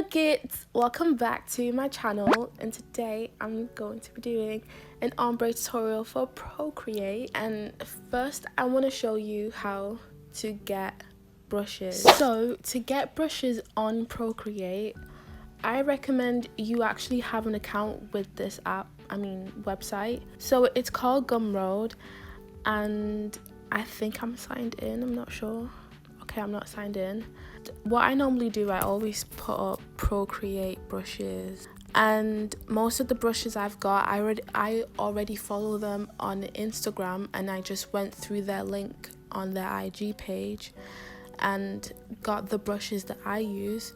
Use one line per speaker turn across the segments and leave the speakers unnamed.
kids, welcome back to my channel, and today I'm going to be doing an ombre tutorial for Procreate. And first I want to show you how to get brushes. So to get brushes on Procreate, I recommend you actually have an account with this website. So it's called Gumroad, and I think I'm signed in, I'm not sure. Okay, I'm not signed in. What I normally do, I always put up Procreate brushes, and most of the brushes I've got, I already follow them on Instagram, and I just went through their link on their IG page and got the brushes that I use.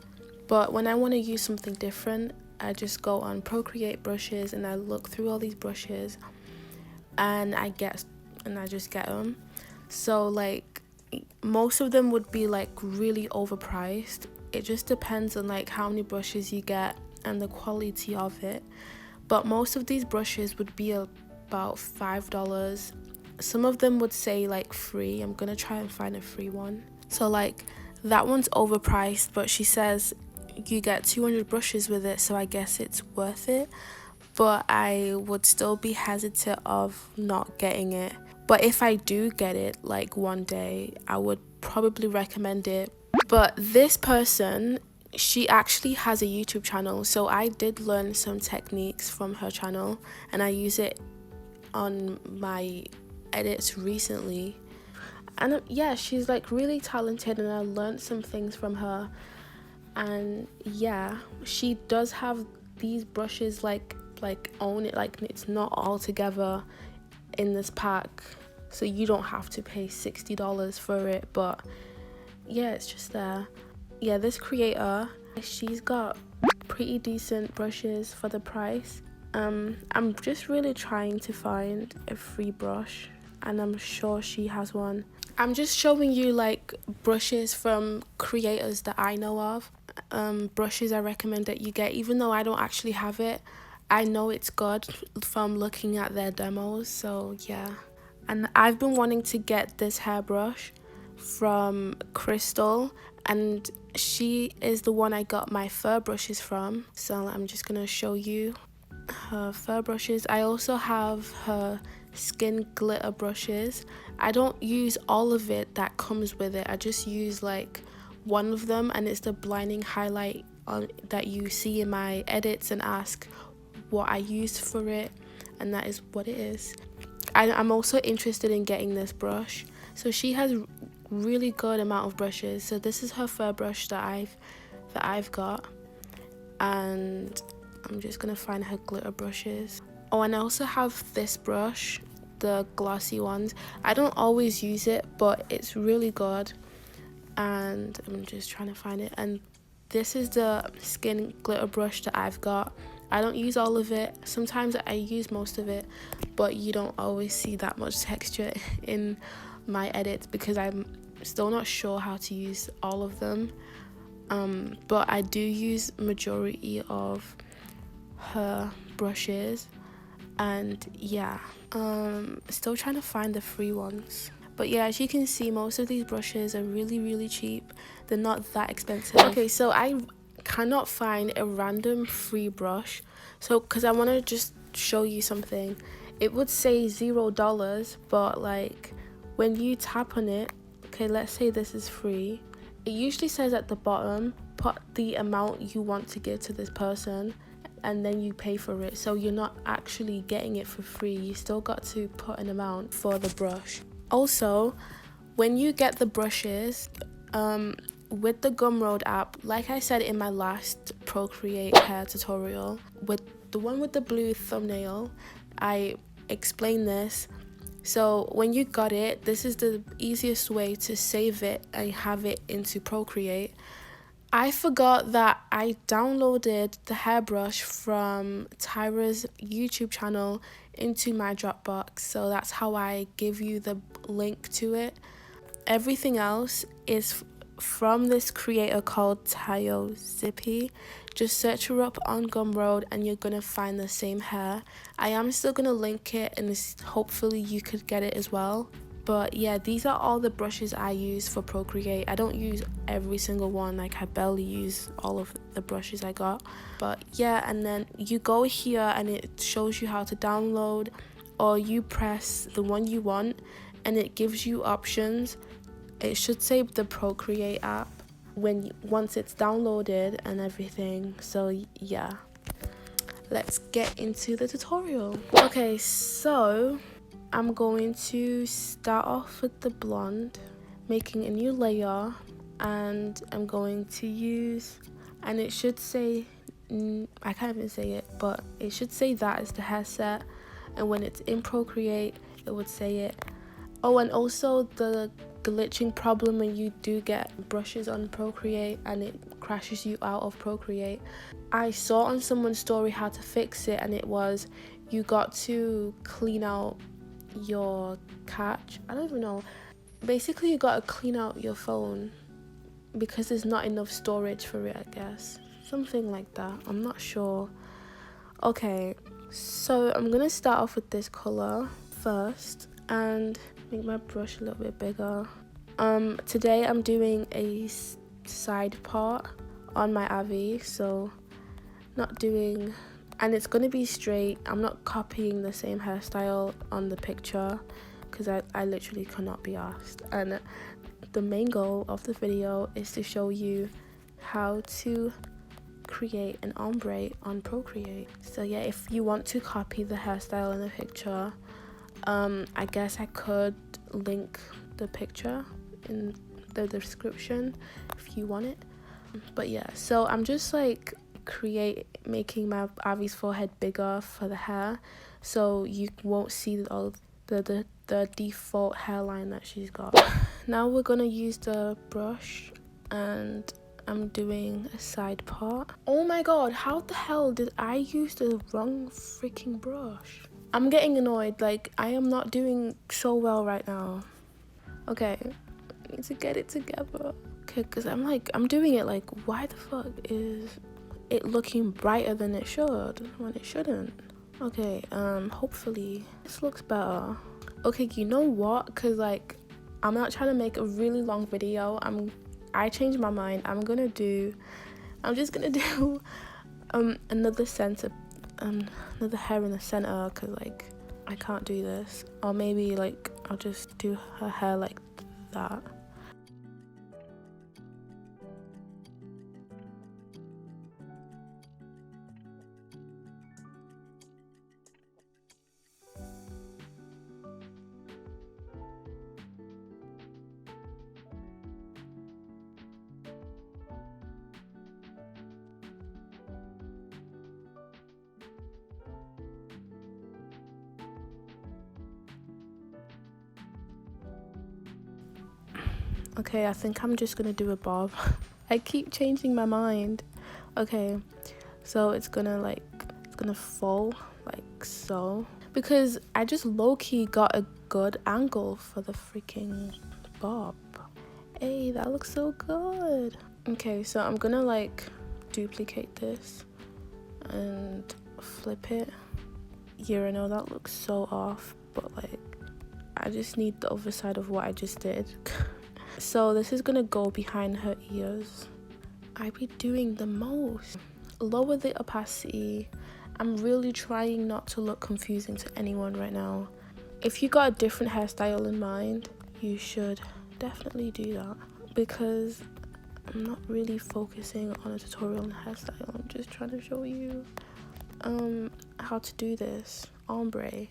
But when I want to use something different, I just go on Procreate brushes and I look through all these brushes and I just get them. So like most of them would be like really overpriced. It just depends on like how many brushes you get and the quality of it, but most of these brushes would be about $5. Some of them would say like free. I'm gonna try and find a free one. So like that one's overpriced, but she says you get 200 brushes with it, so I guess it's worth it, but I would still be hesitant of not getting it. But if I do get it like one day, I would probably recommend it. But this person, she actually has a YouTube channel, so I did learn some techniques from her channel and I use it on my edits recently. And yeah, she's like really talented and I learned some things from her. And yeah, she does have these brushes like own it, like it's not all together in this pack, so you don't have to pay $60 for it. But yeah, it's just there. Yeah, this creator, she's got pretty decent brushes for the price. I'm just really trying to find a free brush, and I'm sure she has one. I'm just showing you like brushes from creators that I know of, brushes I recommend that you get, even though I don't actually have it. I know it's good from looking at their demos, so yeah. And I've been wanting to get this hairbrush from Crystal, and she is the one I got my fur brushes from. So I'm just gonna show you her fur brushes. I also have her skin glitter brushes. I don't use all of it that comes with it. I just use like one of them, and it's the blinding highlight that you see in my edits and ask what I used for it, and that is what it is. I'm also interested in getting this brush. So she has really good amount of brushes. So this is her fur brush that I've got, and I'm just gonna find her glitter brushes. Oh, and I also have this brush, the glossy ones. I don't always use it, but it's really good, and I'm just trying to find it. And this is the skin glitter brush that I've got. I don't use all of it. Sometimes I use most of it, but you don't always see that much texture in my edits because I'm still not sure how to use all of them. But I do use majority of her brushes, and yeah, still trying to find the free ones. But yeah, as you can see, most of these brushes are really cheap. They're not that expensive. Okay, so I cannot find a random free brush, so because I want to just show you something. It would say $0, but like when you tap on it, okay, let's say this is free, it usually says at the bottom, put the amount you want to give to this person, and then you pay for it. So you're not actually getting it for free, you still got to put an amount for the brush. Also, when you get the brushes, with the Gumroad app, like I said in my last Procreate hair tutorial, with the one with the blue thumbnail, I explained this. So when you got it, this is the easiest way to save it and have it into Procreate. I forgot that I downloaded the hairbrush from Tyra's YouTube channel into my Dropbox, so that's how I give you the link to it. Everything else is from this creator called Tayo Zippy. Just search her up on Gumroad and you're gonna find the same hair. I am still gonna link it, and hopefully you could get it as well. But yeah, these are all the brushes I use for Procreate. I don't use every single one, like I barely use all of the brushes I got. But yeah, and then you go here and it shows you how to download, or you press the one you want and it gives you options. It should say the Procreate app once it's downloaded and everything. So yeah, let's get into the tutorial. Okay, so I'm going to start off with the blonde, making a new layer, and I'm going to use, and it should say, I can't even say it, but it should say that is the hair set, and when it's in Procreate it would say it. Oh, and also the glitching problem when you do get brushes on Procreate and it crashes you out of Procreate. I saw on someone's story how to fix it, and it was you got to clean out your cache. I don't even know. Basically, you gotta clean out your phone because there's not enough storage for it, I guess. Something like that. I'm not sure. Okay, so I'm gonna start off with this color first and make my brush a little bit bigger. Today I'm doing a side part on my Avi, so not doing, and it's gonna be straight. I'm not copying the same hairstyle on the picture because I literally cannot be asked. And the main goal of the video is to show you how to create an ombre on Procreate. So yeah, if you want to copy the hairstyle in the picture, I guess I could link the picture in the description if you want it. But yeah, so I'm just like making my Avi's forehead bigger for the hair, so you won't see all the default hairline that she's got. Now we're gonna use the brush and I'm doing a side part. Oh my god, how the hell did I use the wrong freaking brush? I'm getting annoyed, like I am not doing so well right now. Okay, I need to get it together. Okay, because I'm doing it like, why the fuck is it looking brighter than it should when it shouldn't? Okay, hopefully this looks better. Okay, you know what, because like I'm not trying to make a really long video. I changed my mind. I'm just gonna do another center, another hair in the center, because like I can't do this. Or maybe like I'll just do her hair like that. Okay, I think I'm just gonna do a bob. I keep changing my mind. Okay, so it's gonna fall like so, because I just low-key got a good angle for the freaking bob. Hey, that looks so good. Okay, so I'm gonna like duplicate this and flip it. Yeah, I know that looks so off, but like I just need the other side of what I just did. So this is gonna go behind her ears. I be doing the most. Lower the opacity. I'm really trying not to look confusing to anyone right now. If you got a different hairstyle in mind, you should definitely do that, because I'm not really focusing on a tutorial on hairstyle. I'm just trying to show you how to do this ombre.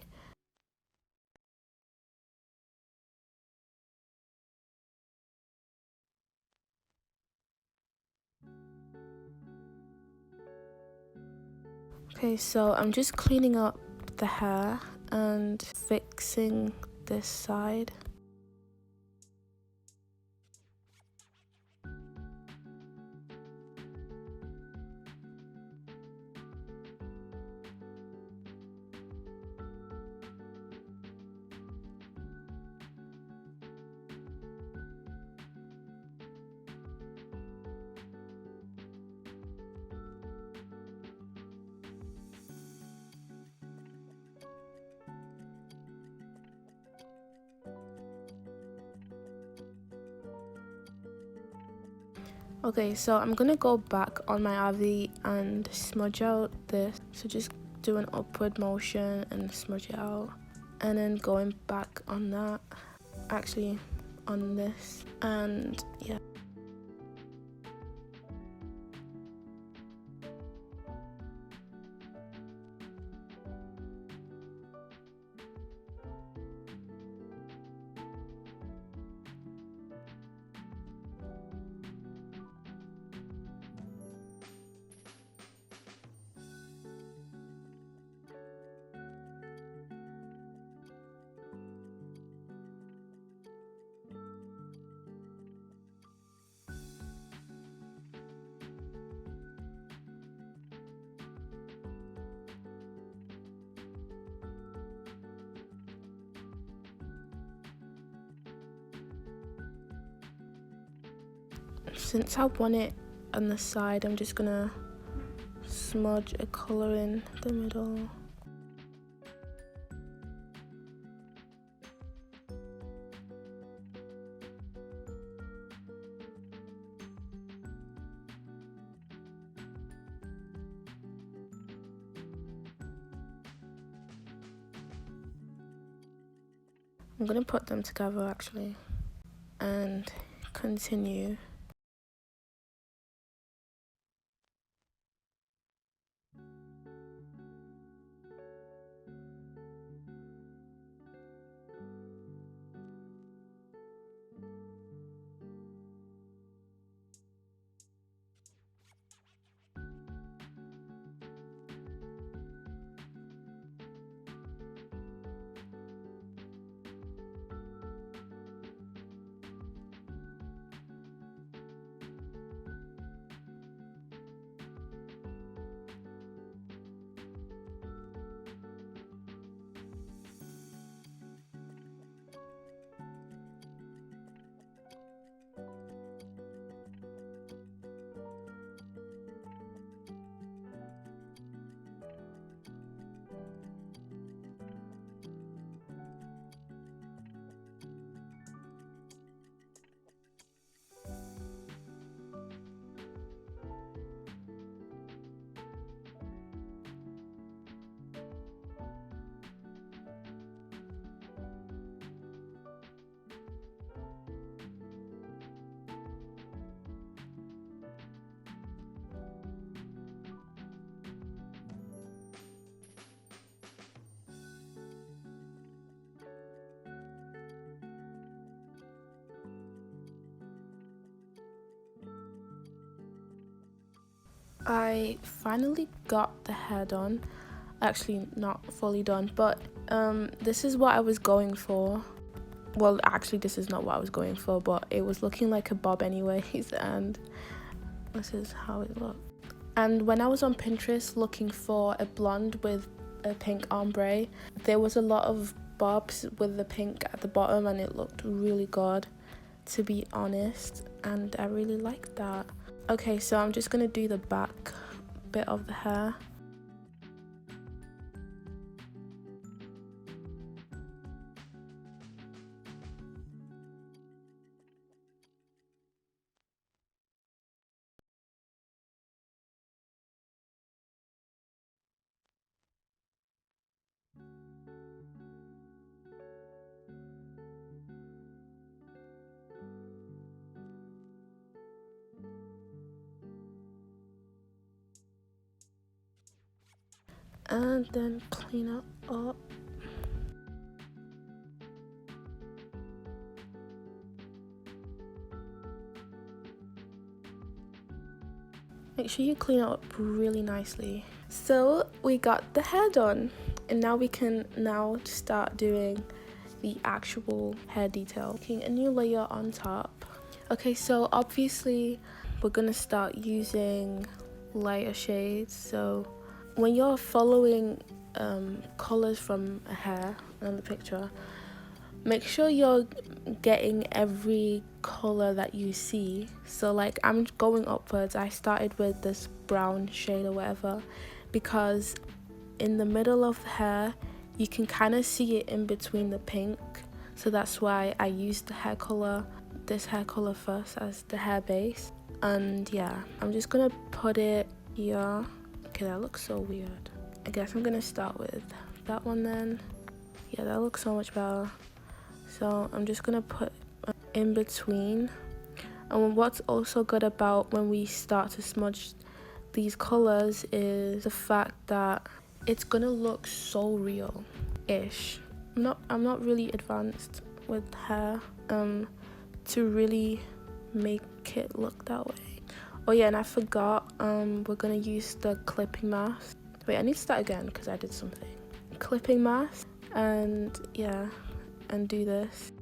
Okay, so I'm just cleaning up the hair and fixing this side. Okay, so I'm gonna go back on my RV and smudge out this. So just do an upward motion and smudge it out, and then going back on that, actually on this, and yeah. Since I want it on the side, I'm just gonna smudge a color in the middle. I'm gonna put them together actually and continue. I finally got the hair done. Actually, not fully done, but this is what I was going for. Well, actually, this is not what I was going for, but it was looking like a bob anyways, and this is how it looked. And when I was on Pinterest looking for a blonde with a pink ombre, there was a lot of bobs with the pink at the bottom, and it looked really good, to be honest, and I really liked that. Okay, so I'm just gonna do the back bit of the hair. And then clean it up. Make sure you clean it up really nicely. So we got the hair done, and now we can start doing the actual hair detail. Making a new layer on top. Okay, so obviously we're gonna start using lighter shades. So when you're following colors from a hair on the picture, make sure you're getting every color that you see. So like I'm going upwards. I started with this brown shade or whatever, because in the middle of the hair you can kind of see it in between the pink, so that's why I used this hair color first as the hair base. And yeah, I'm just gonna put it here. Okay, that looks so weird. I guess I'm gonna start with that one then. Yeah, that looks so much better. So I'm just gonna put in between. And what's also good about when we start to smudge these colors is the fact that it's gonna look so real-ish. I'm not really advanced with hair to really make it look that way. Oh yeah, and I forgot, we're gonna use the clipping mask. Wait, I need to start again because I did something. Clipping mask, and yeah, and do this.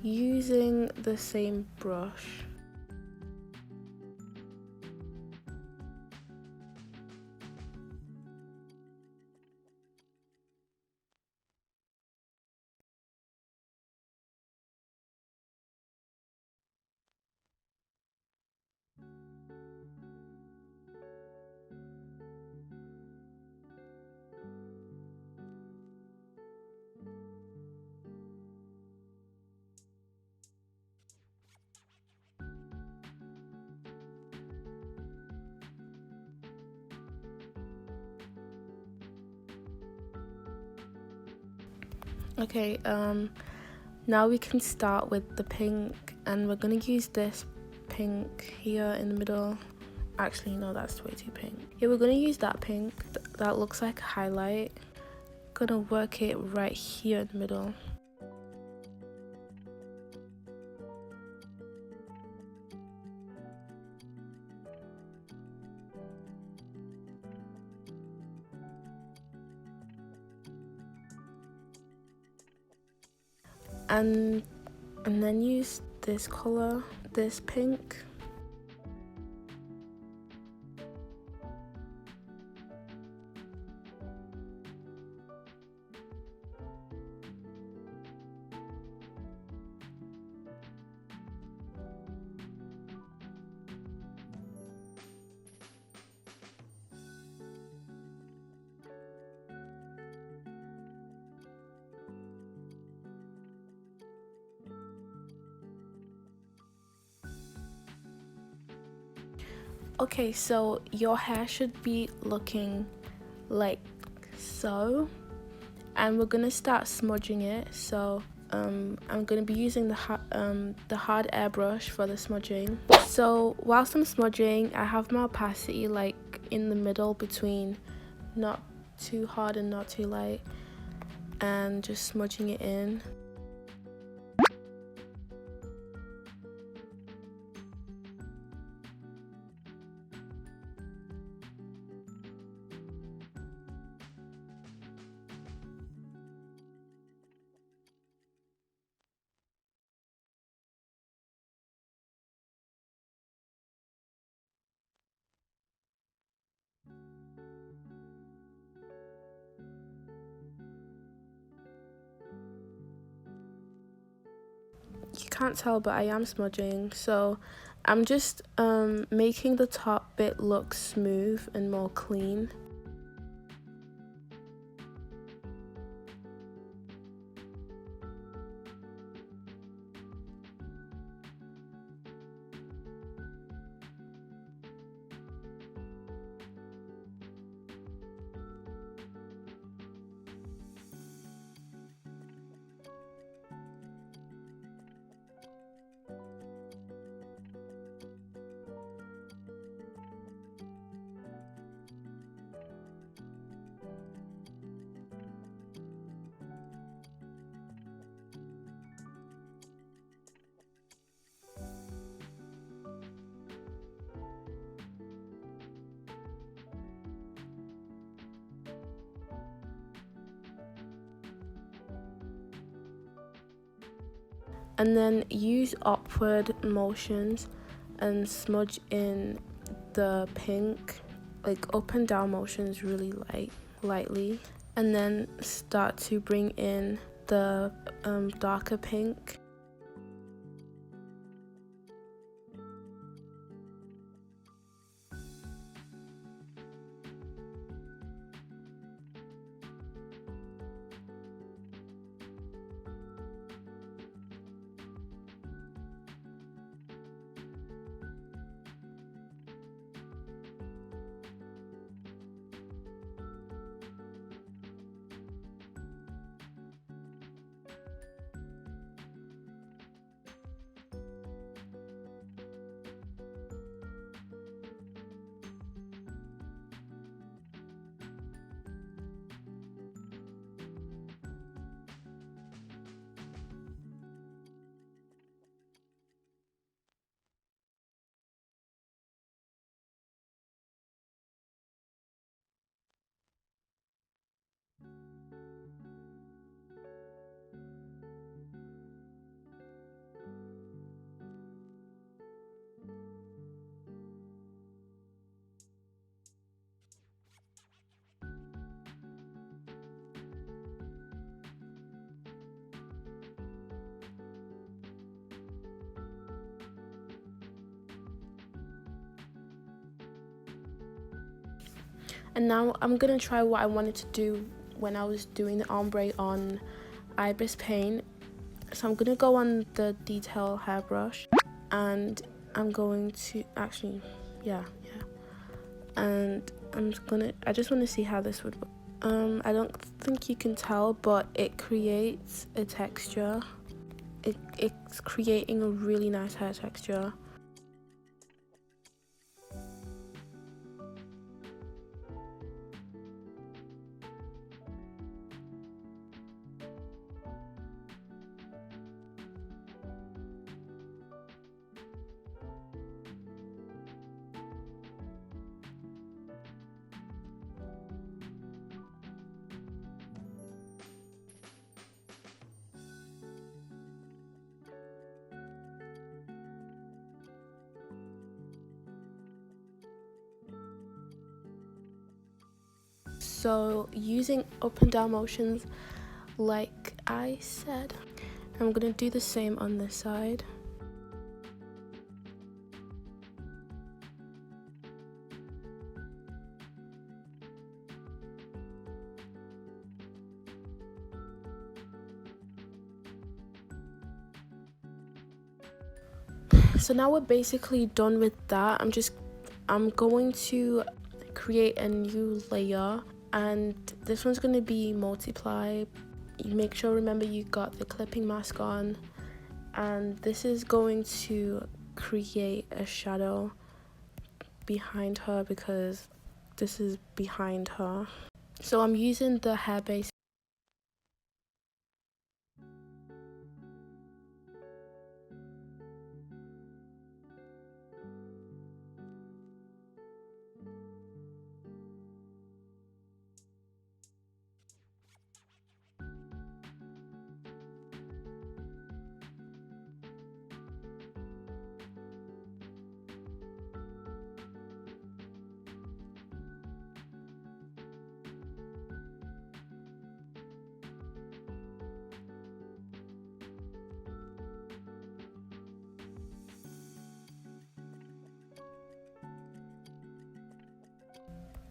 Using the same brush. Okay, now we can start with the pink, and we're gonna use this pink here in the middle. Actually, no, that's way too pink. Yeah, we're gonna use that pink. That looks like a highlight. Gonna work it right here in the middle. And then use this color, this pink. Okay, so your hair should be looking like so, and we're gonna start smudging it. So I'm gonna be using the hard airbrush for the smudging. So whilst I'm smudging, I have my opacity like in the middle between not too hard and not too light, and just smudging it in. You can't tell, but I am smudging, so I'm just making the top bit look smooth and more clean. And then use upward motions and smudge in the pink, like up and down motions really lightly, and then start to bring in the darker pink. And now I'm gonna try what I wanted to do when I was doing the ombre on Ibis paint. So I'm gonna go on the detail hairbrush, and I'm going to actually, and I just want to see how this would work. I don't think you can tell, but it creates a texture. It's creating a really nice hair texture. So using up and down motions, like I said, I'm gonna do the same on this side. So now we're basically done with that. I'm going to create a new layer, and this one's going to be multiply. You make sure, remember, you got the clipping mask on, and this is going to create a shadow behind her because this is behind her. So I'm using the hair base.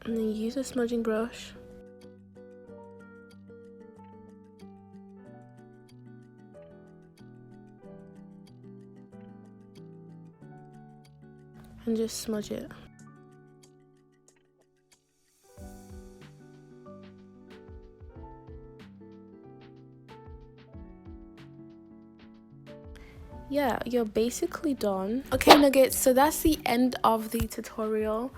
And then use a smudging brush. And just smudge it. Yeah, you're basically done. Okay, nuggets, so that's the end of the tutorial.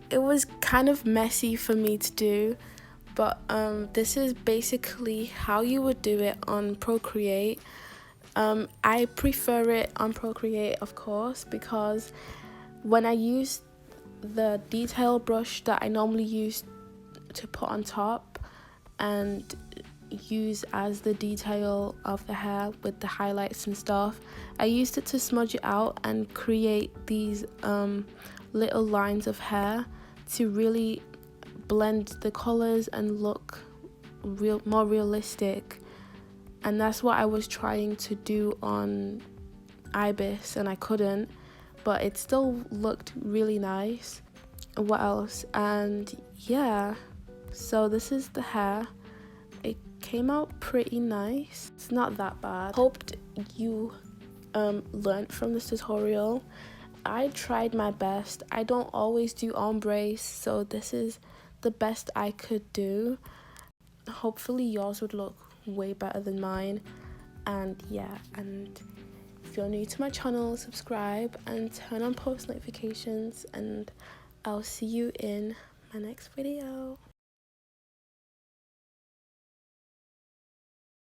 It was kind of messy for me to do, but this is basically how you would do it on Procreate. I prefer it on Procreate, of course, because when I use the detail brush that I normally use to put on top and use as the detail of the hair with the highlights and stuff, I used it to smudge it out and create these little lines of hair to really blend the colors and look more realistic. And that's what I was trying to do on Ibis, and I couldn't, but it still looked really nice. What else? And yeah, so this is the hair. It came out pretty nice. It's not that bad. Hoped you learned from this tutorial. I tried my best. I don't always do ombres, so this is the best I could do. Hopefully yours would look way better than mine. And yeah, and if you're new to my channel, subscribe and turn on post notifications, and I'll see you in my next video.